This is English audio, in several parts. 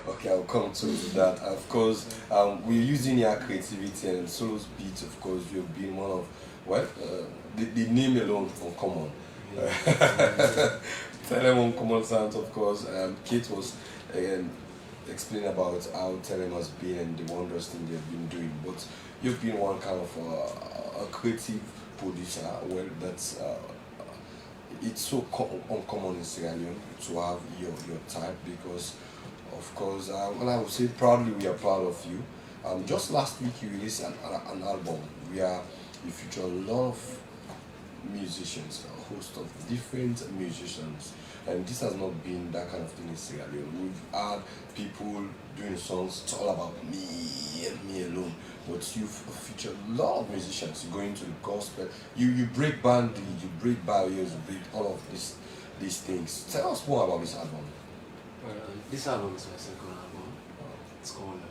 Okay, I'll come to that. Of course, we're using your creativity and solo's beat. Of course, you've been one of well, the name alone uncommon. Telem uncommon sounds, of course. Kate was um, explaining about how Telem has been and the wondrous thing they've been doing. But you've been one kind of a creative producer. Well, that's it's so uncommon in Sierra Leone to have your type because, of course, well, I would say proudly we are proud of you. Just last week you released an album where you feature a lot of musicians, a host of different musicians. And this has not been that kind of thing in Sierra Leone. We've had people doing songs, it's all about me and me alone. But you've featured a lot of musicians. You go into the gospel, you break boundaries, you break barriers, you break all of these things. Tell us more about this album. Well, this album is my second album. It's called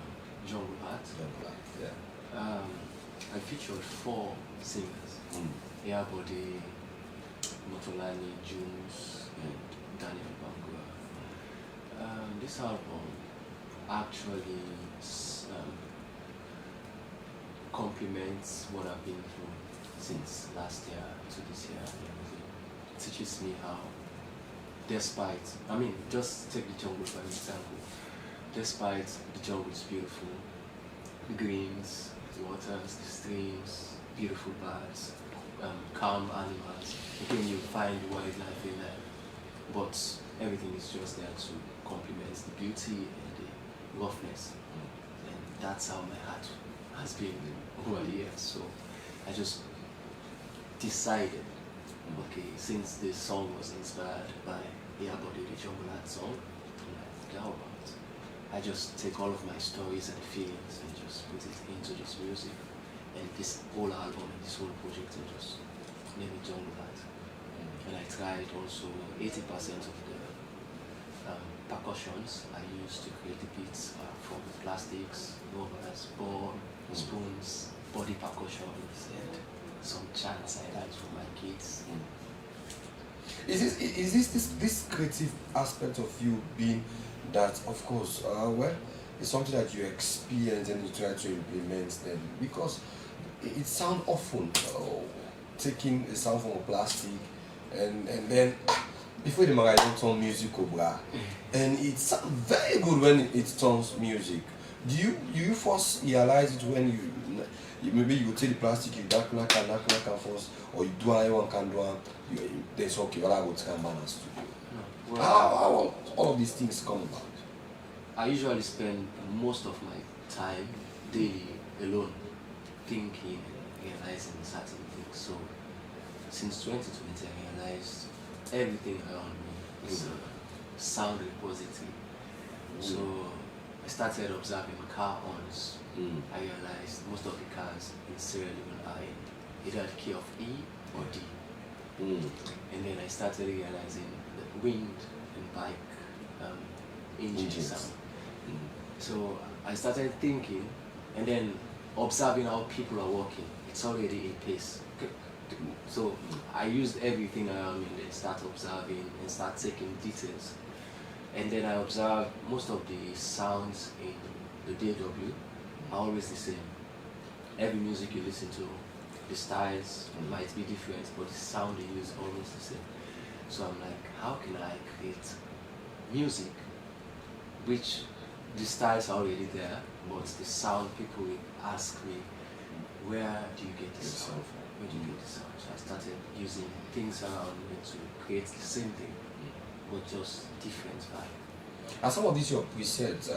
Jungle Heart. Jungle Heart, yeah. I featured 4 singers. Body, Motolani, Junes, and Daniel Bangura. This album actually complements what I've been through since last year to this year. It teaches me how, just take the jungle for example. Despite the jungle is beautiful, the greens, the waters, the streams, beautiful birds, calm animals. Again, you find wildlife in there, but everything is just there to complement the beauty and the roughness. And that's how my heart has been over the years. So I just decided, okay, since this song was inspired by Body, the Jungle Heart song, how about I just take all of my stories and feelings and just put it into this music. And this whole album and this whole project and just name it Jungle Heart. And I tried also 80% of the percussions I used to create the beats from plastics, rovers, ball, spoons, body percussions, and some chants I write for my kids. Is this creative aspect of you being that, of course, well, it's something that you experience and you try to implement then because it sounds often taking a sound from a plastic and then before the magazine turn music over and it sounds very good when it turns music. Do you first realize it when you maybe you take the plastic, you knock and first, or you do one can do then it's okay, well I go to Kanban studio. No. Well, how all of these things come about? I usually spend most of my time daily alone thinking and realizing certain things. So since 2020 I realized everything around me is a sound repository. So I started observing car horns. I realized most of the cars in Sierra Leone are in either the key of E or D. And then I started realizing the wind and bike engine sound. So I started thinking and then observing how people are walking. It's already a pace. So I used everything around me and then start observing and start taking details. And then I observed most of the sounds in the DAW are always the same. Every music you listen to, the styles might be different, but the sound they use is almost the same. So I'm like, how can I create music which the styles are already there, but the sound people will ask me, where do you get the sound from? Where do you get the sound? So I started using things around me to create the same thing, but just different vibe. And some of these your presets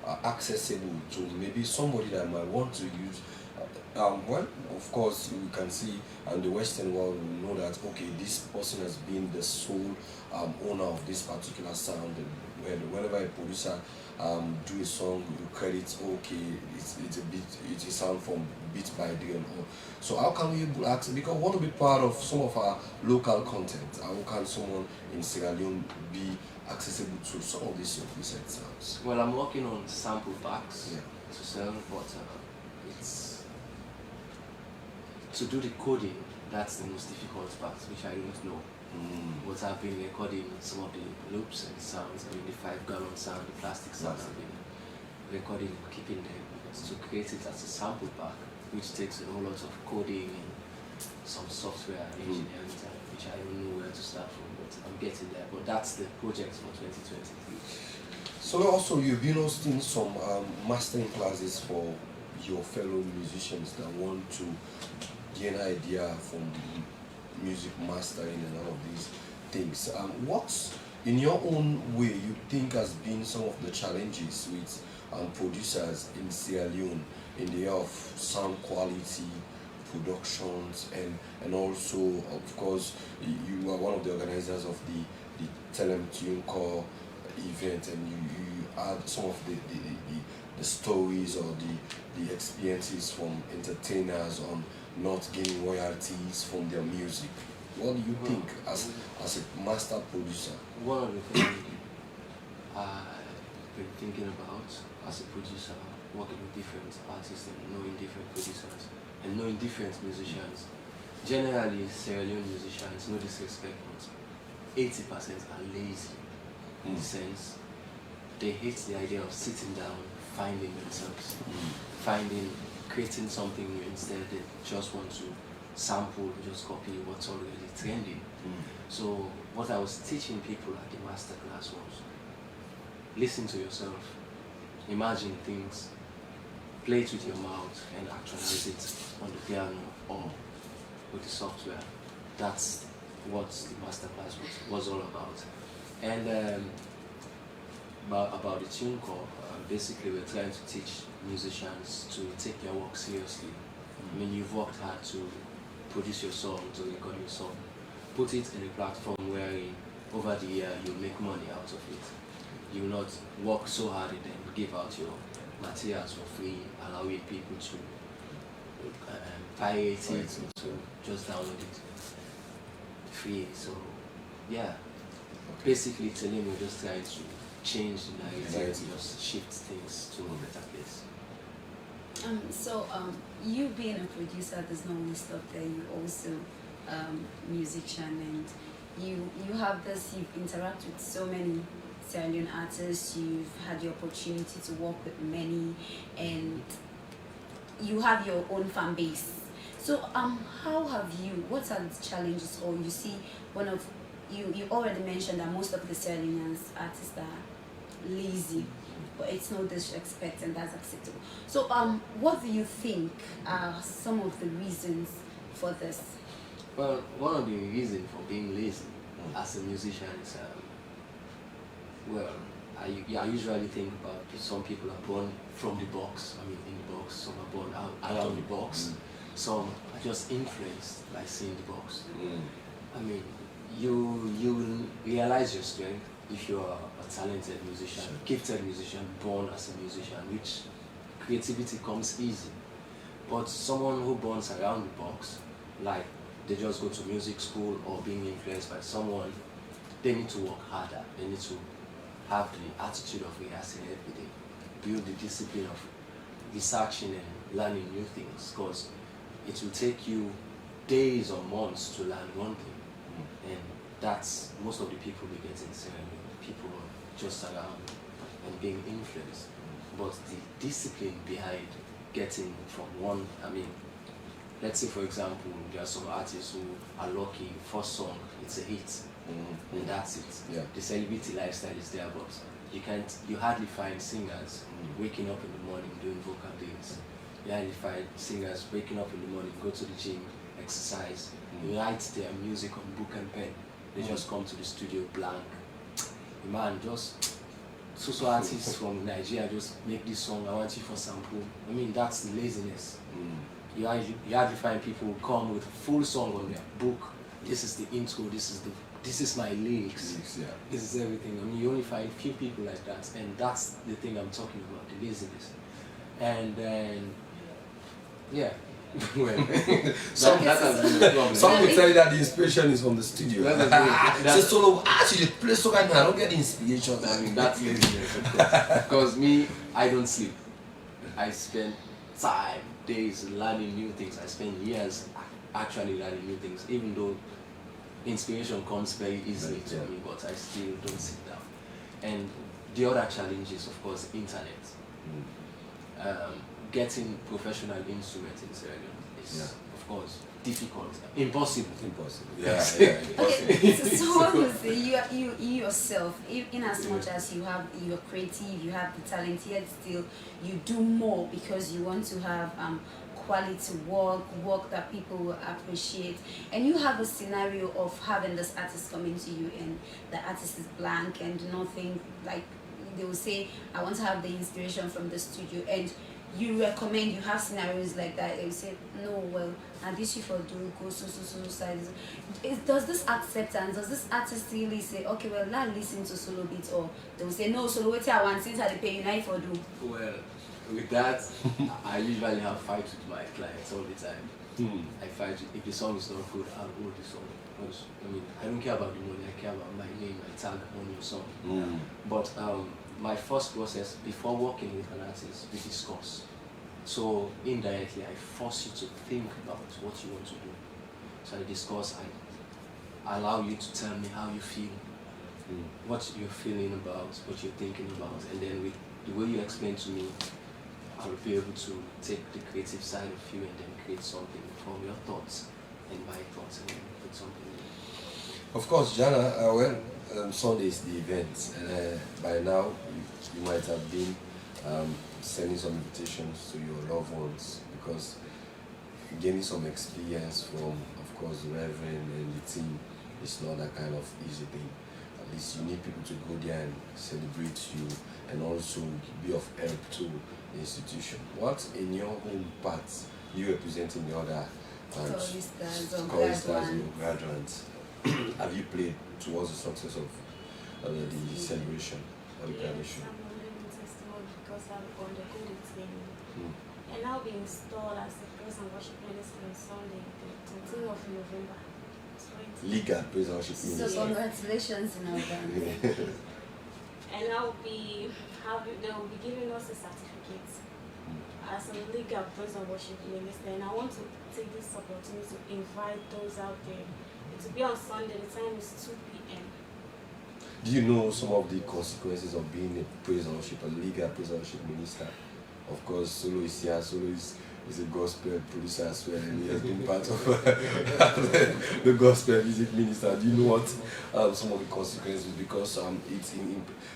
are accessible to maybe somebody that might want to use. Well, of course, we can see in the Western world, we know that, okay, this person has been the sole owner of this particular sound. And whenever a producer do a song, you credit, okay, it's a sound from Beat by Dre. So how can we access, because we want to be part of some of our local content, how can someone in Sierra Leone be accessible to some of these preset sounds? Well, I'm working on sample packs to sell, but it's to do the coding, that's the most difficult part, which I don't know. But I've been recording some of the loops and sounds. I mean, the 5 gallon sound, the plastic sound. I've been recording and keeping them to create it as a sample pack, which takes a whole lot of coding and some software engineering time, which I don't know where to start from, but I'm getting there. But that's the project for 2023. So also you've been hosting some mastering classes for your fellow musicians that want to get an idea from the music mastering and all of these things. What's in your own way you think has been some of the challenges with producers in Sierra Leone in the area of sound quality, productions, and also of course you are one of the organizers of the Telem Core event, and you add some of the stories or the experiences from entertainers on not getting royalties from their music. What do you think as a master producer? One of the things I've been thinking about as a producer, working with different artists and knowing different producers and knowing different musicians. Generally, Sierra Leone musicians, no disrespect, but 80% are lazy in the sense they hate the idea of sitting down, finding themselves, creating something new. Instead, they just want to sample, just copy what's already trending. So what I was teaching people at the masterclass was listen to yourself, imagine things, play it with your mouth and actualize it on the piano or with the software. That's what the masterclass was all about. And about the tune core, basically we're trying to teach musicians to take their work seriously. I mean, you've worked hard to produce your song, to record your song, put it in a platform where over the year you'll make money out of it. You will not work so hard and then give out your materials for free, allowing people to pirate it, to just download it free. So yeah, basically Telem, we're just trying to change the narrative and just shift things to a better place. You being a producer does not only stop there, you also musician, and you have this, you've interacted with so many Sierra Leone artists, you've had the opportunity to work with many, and you have your own fan base. So how have you, what are the challenges, or you see you already mentioned that most of the Sierra Leonean artists are lazy, but it's no disrespect and that's acceptable. So what do you think are some of the reasons for this? Well, one of the reasons for being lazy as a musician is, I usually think about some people are born from the box, I mean in the box, some are born out of the box, some are just influenced by seeing the box. I mean, you realize your strength if you are a talented musician, gifted musician, born as a musician, which creativity comes easy. But someone who borns around the box, like they just go to music school or being influenced by someone, they need to work harder. They need to have the attitude of rehearsing every day, build the discipline of researching and learning new things, because it will take you days or months to learn one thing. And that's most of the people we get in Sierra Leone. People are just around and being influenced. But the discipline behind getting from one, I mean, let's say for example, there are some artists who are lucky, first song, it's a hit, and that's it. Yeah. The celebrity lifestyle is there, but you hardly find singers waking up in the morning doing vocal days. You hardly find singers waking up in the morning, go to the gym, exercise, write their music on book and pen. They just come to the studio blank. Man, just so artists from Nigeria just make this song, I want you for sample. I mean, that's laziness. You hardly find people who come with a full song on their book. This is the intro, this is my lyrics. This is everything. I mean, you only find few people like that, and that's the thing I'm talking about, the laziness. And then, yeah. Well, that has been a problem. Some will tell you that the inspiration is from the studio. So solo, actually play so kind I don't get the inspiration. I mean, that's laziness, of course. Because me, I don't sleep. I spend time, days learning new things. I spend years actually learning new things, even though inspiration comes very easily to me, but I still don't sit down. And the other challenge is, of course, internet. Getting professional instruments in Sierra Leone is, of course, difficult, impossible. Yeah, impossible. Okay, so what would say you yourself, in as much as you're creative, you have the talent, yet still you do more because you want to have quality work that people will appreciate, and you have a scenario of having this artist coming to you and the artist is blank and nothing, like they will say, I want to have the inspiration from the studio, and you recommend, you have scenarios like that, they will say, no, well, and this you for do go so side. Does this acceptance, does this artist really say, okay, well, now listen to solo beats, or they will say, no, solo what I want, since I pay you now for do? Well, with that, I usually have fights with my clients all the time. I fight, if the song is not good, I'll hold the song. Because, I mean, I don't care about the money, I care about my name, my tag on your song. But my first process, before working with an artist, we discuss. So indirectly, I force you to think about what you want to do. So I discuss, I allow you to tell me how you feel, what you're feeling about, what you're thinking about, and then with the way you explain to me, I'll be able to take the creative side of you and then create something from your thoughts and my thoughts and then put something in. Of course, Jana, Sunday is the event, and by now you might have been sending some invitations to your loved ones, because gaining some experience from, of course, the Reverend and the team is not that kind of easy thing. At least you need people to go there and celebrate you and also be of help to the institution. What in your own part, you representing the other choristers or graduates, have you played towards the success of the celebration or the graduation? I'm a living testimony because I've undergone the training. And I'll be installed as the praise and worship minister on Sunday, the 13th of November. Legal praise and worship So minister. congratulations in advance. And they will be giving us a certificate as a legal praise and worship minister. And I want to take this opportunity to invite those out there. It will be on Sunday, the time is 2 p.m. Do you know some of the consequences of being a praise and worship, a legal praise and worship minister? Of course, Solo is here. Solo is a gospel producer as well, and he has been part of the gospel music minister. Do you know what some of the consequences? Because it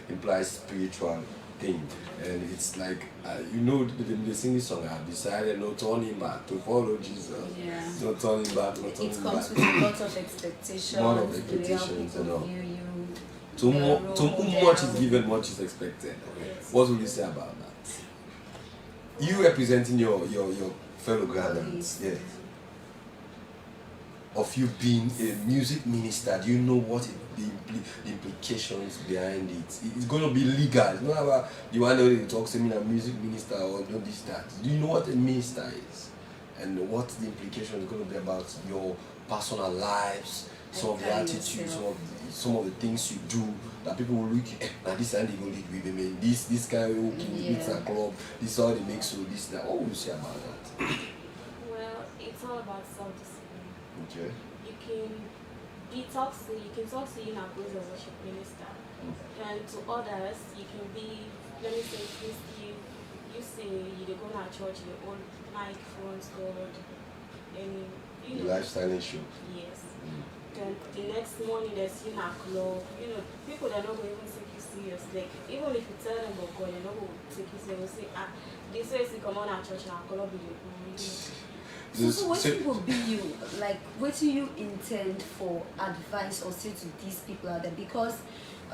implies spiritual thing, and it's like they sing this song. I've decided not turning back to follow Jesus. Yeah. Not turning back, not turning It back. comes with a lot of expectations. A lot of expectations, the way you know. people view you. To your whom role much is model. given, much is expected. Yes. What will you say about that? You representing your fellow graduates, yeah. Of you being a music minister, do you know what the implications behind it? It's going to be legal. It's not about you want to talk to me a music minister or do this, that. Do you know what a minister is? And what the implication is going to be about your personal lives, some of the attitudes, some of the things you do that people will look at, now this and they go lead with them, this guy will meets a club, this all they make so this that. What would you say about that? Well, it's all about self-discipline. Okay. You can talk to you now praise and worship minister. And to others, you can be, let me say, you say you go to church, you own microphones, God, and The lifestyle issue. Yes. Then the next morning there's in a club, people that are not going to even take you serious. Like, even if you tell them about God, they're not going to take you serious. Say, this way is come on our church and our club is So what will be you, like, what do you intend for advice or say to these people out there? Because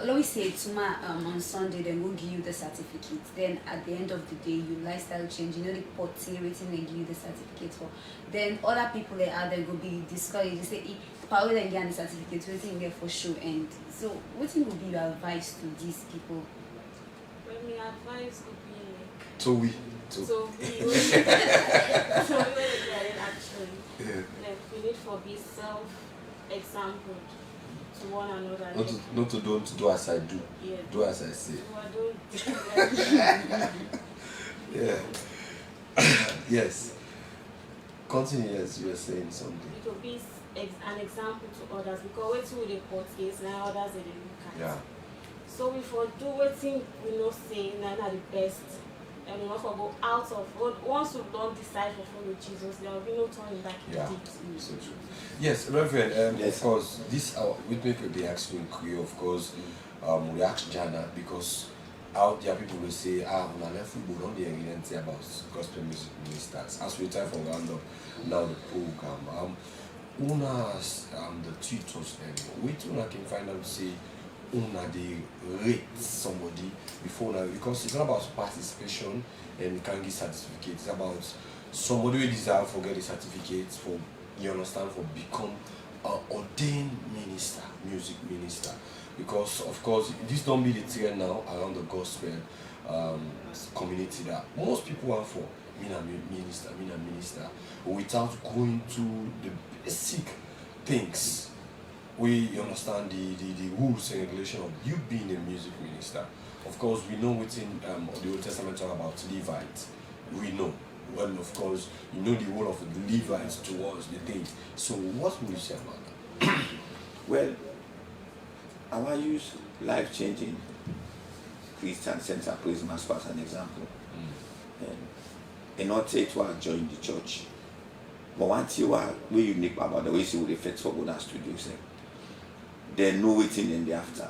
let me say on Sunday then we'll give you the certificate. Then at the end of the day you lifestyle change, the potty rating and give you the certificate for. Then other people that are there will be discouraged. They say power then get the certificate, waiting there for sure. And so what will be your advice to these people? Well, my advice would be like So we actually. yeah. Like we need to be self-example to one another. Not to don't do as I do. Yeah. Do as I say. So I don't Yeah. Yes. Continue as you were saying something. it will be an example to others because wetin we dey portray na others dey look at. Yeah. So we for do wetin we know say na the best, and we not for go out of. Once we don't decide to follow Jesus, there will be no turning back. Yeah. Indeed. So true. Yes, Reverend. Yes. Of course, this we make a be asking Korea. Of course, we asked Jana because out there people will say, when I left football, don't they evidence about gospel music ministers. As we time for round up now the program, Una's the tutors and wait till I can find out say Una they rate somebody before now because it's not about participation and you can get certificates. It's about somebody who deserve for get the certificate for you understand for become an ordained minister, music minister. Because of course this don't be the trend now around the gospel community that most people are for me a minister without going to the basic things. We understand the rules and regulation of you being a music minister. Of course we know within the Old Testament talk about Levites. We know. Well, of course, you know the role of the Levites towards the thing. So what will you say about that? Well, I want to use life-changing Christian Center Praise Master as an example. And not take to join the church. But one thing we unique about the way you would affect for Bona Studios. They know waiting in the after.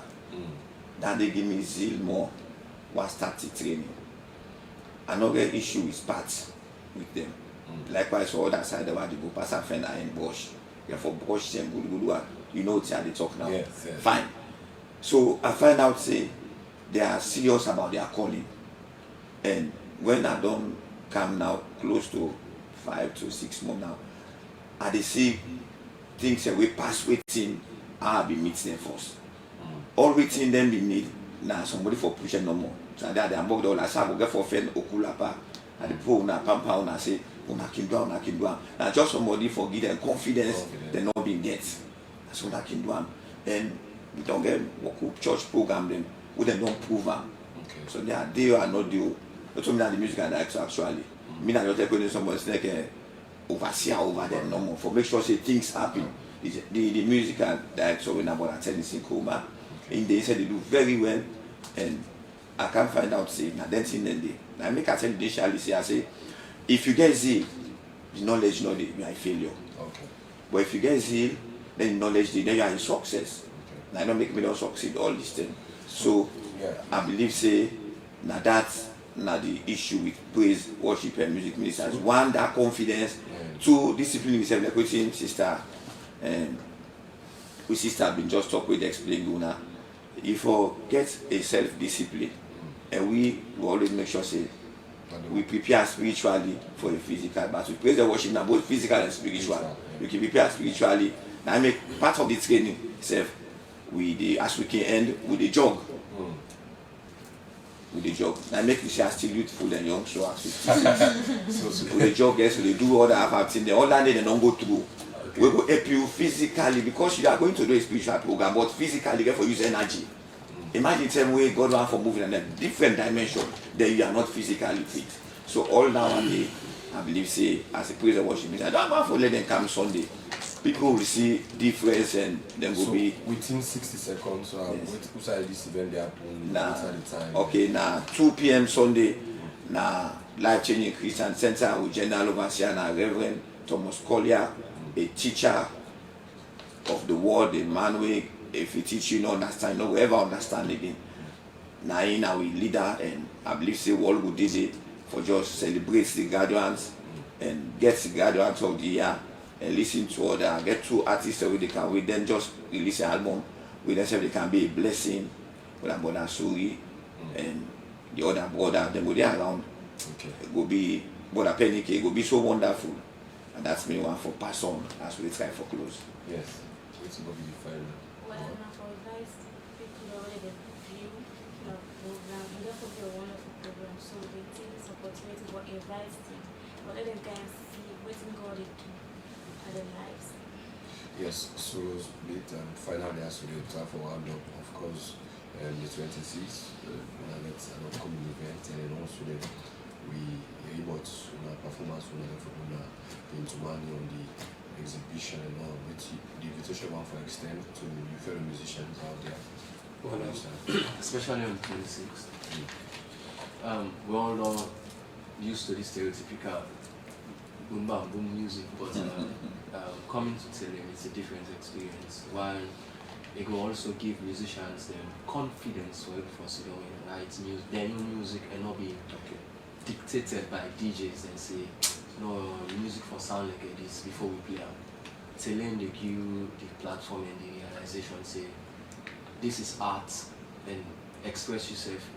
That they give me zeal more while starting training. Another issue is parts with them. Likewise for other side of the go pass and friend in Bosch. Therefore Bosch and good you know what they talk now. Yes, yes. Fine. So I find out say they are serious about their calling. And when I don't come now close to 5 to 6 months now, I they see things that we pass waiting, I'll be meeting them first. All waiting then we need now somebody for pushing no more. So that they are more than I get for friend Okulapa and the poor na pampa una say una can do now just somebody for give them confidence they not being get. That's what I can do. And we don't get work church program them we then don't prove them. Okay. So they are there or not there. That's what the music and director actually. Me and you're telling somebody like a overseer over them no more for make sure say things happen. The musical director when about attending in Coma in they said they do very well and I can't find out say na then thing then they I make attend initially say I say if you get zeal the knowledge you are a failure. Okay. But if you get zeal then the knowledge then you are a success. Okay. I don't make me don't succeed all this thing. So Yeah. I believe say now that's not the issue with praise, worship and music ministers. One, that confidence. Two, discipline yourself like with sister we sister been just talk with explain Guna. If you get a self-discipline and we will always make sure say we prepare spiritually for the physical, but we praise and worship now both physical and spiritual. You can prepare spiritually. Now I make part of the training self with the as we can end with the jog. With the jog. I make you say I still youthful and young, so as with the jog, yes, they do all the activities. The all that they don't go through. Okay. We will help you physically because you are going to do a spiritual program, but physically get for use energy. Imagine the same way God wants for moving in a different dimension, then you are not physically fit. So all now and day, I believe say as a praise and worship, I don't want to let them come Sunday. People will see difference and then will be within 60 seconds. Yes. Who's this event they happen nah, at the time? okay, now 2 p.m. Sunday, now life changing Christian Center with General Overseer now Reverend Thomas Collier, a teacher of the word, a man way if you teach you not understand, you know, ever understand again. Now in our leader and I believe say all who did it for just celebrate the graduates and get the graduates of the year. And listen to other, get 2 artists where they can we then just release an album with themselves they can be a blessing with a brother Suri and the other brother them go there around. Okay. It will be brother Penny, it will be so wonderful. And that's me one for pass on as we try for close. Yes. It's going to be fine. Well, now for advice, people already get view the program, and that will be a wonderful program. So they take this opportunity for advice them, but let them guys see what God is doing in their lives. Yes, so finally as we time for round up, of course, the 26th, that's an upcoming event, and then also we about performance for into money on the exhibition and all, which the invitation one for extend to your fellow musicians out there. Well, especially on 26th. We all know used to the stereotypical boom bam boom music, but coming to Telem, it's a different experience. While it will also give musicians them confidence for sit down and write music, their new music, and not be dictated by DJs and say, no, music for sound like this before we play out. Telem, they give you the platform and the realization, say, this is art, and express yourself,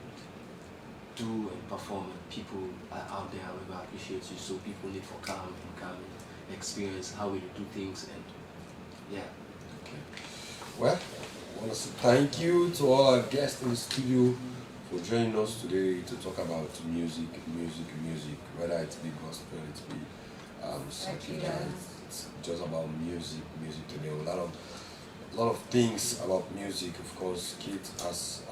do and perform, and people are out there who appreciate you, so people need for come and experience how we do things, and yeah. Okay. Well, I want to say thank you to all our guests in the studio for joining us today to talk about music, whether it be gospel, it be secular, it's just about music today. A lot of things about music. Of course, Kate has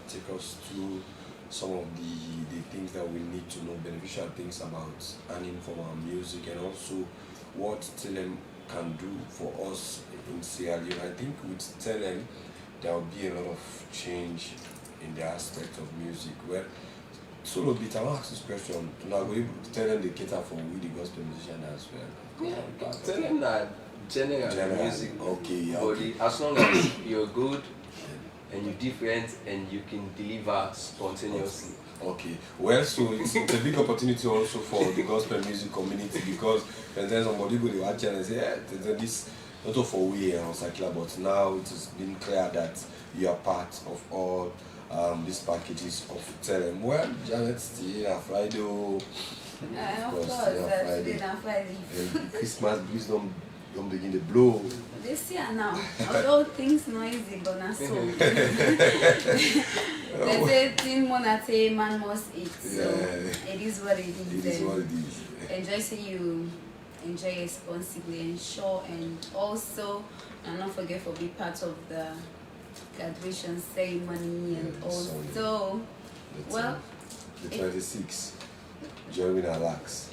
taken us through some of the things that we need to know, beneficial things about earning from our music, and also what Telem can do for us in Sierra Leone. I think with Telem, there will be a lot of change in the aspect of music. Well, solo bit, I want to ask this question. Now, we tell them they cater for we the gospel musician as well. Yeah, tell them that general music. Okay, yeah. Okay. As long as you're good and you're different and you can deliver spontaneously. Okay, well, so it's a big opportunity also for the gospel music community, because then somebody go to watch and say, yeah, this not for we and Ezikeal, but now it has been clear that you are part of all these packages of Telem. Well, Janet, still a Friday. Of course, Friday. And Christmas breeze don't begin to blow. This year now, although things noisy, but not so. They say thing monate man must eat. So it is what it is. It is what it is. Enjoy, so you enjoy responsibly, ensure, and also, and not forget to be part of the graduation ceremony, and also, well, the 26th, join Alex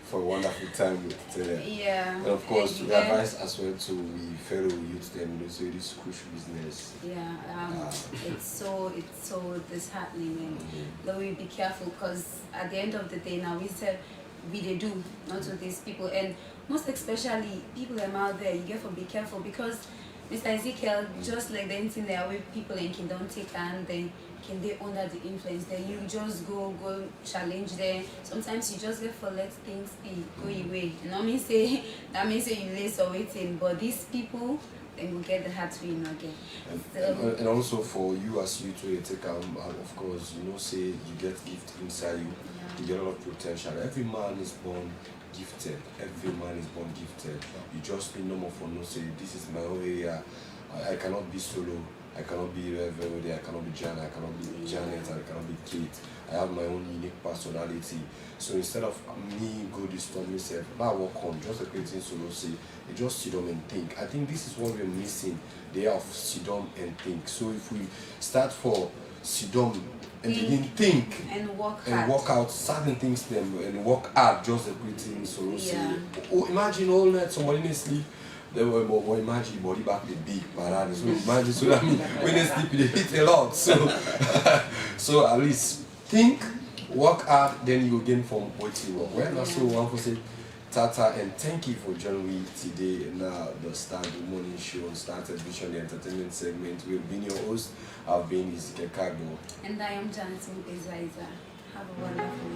for a wonderful time with Telem. Yeah. And of course, we advise as well to we fellow youth them, so this crucial business. Yeah, it's so disheartening, and though we be careful, because at the end of the day now we said they do not to these people, and most especially people them out there, you get to be careful, because Mr. Ezikeal, just like the anything there with people and can don't take, and then can they under the influence, then you just go challenge them. Sometimes you just get for let things be go away. You know what I mean? Say that means you lace or waiting, but these people then will get the heart to win again. And also for you as you to take of course, you know, say you get gift inside you, you get a lot of potential. Every man is born gifted. Every man is born gifted. You just need no more for no say this is my own area. I cannot be solo. I cannot be everybody. I cannot be Jan. I cannot be Janet. I cannot be Kate. I have my own unique personality. So instead of me go disturb myself, I work on just a creating solo say, you just sit down and think. I think this is what we're missing. They of sit down and think. So if we start for sit down and begin think and work out certain things them and work hard, just a creating solo say. Oh, imagine all night somebody may sleep. They were more imagine body back the big parade. So imagine, so that means when they sleep they hit a lot. So at least think, work hard, then you gain from what you work. Well, that's so one for say Tata, and thank you for joining me today in the Start the Morning Show on Started Vision, the entertainment segment. We've been your host. I've been Ezikeal Kargbo. And I am Janet Mumgbay Zizer. Have a wonderful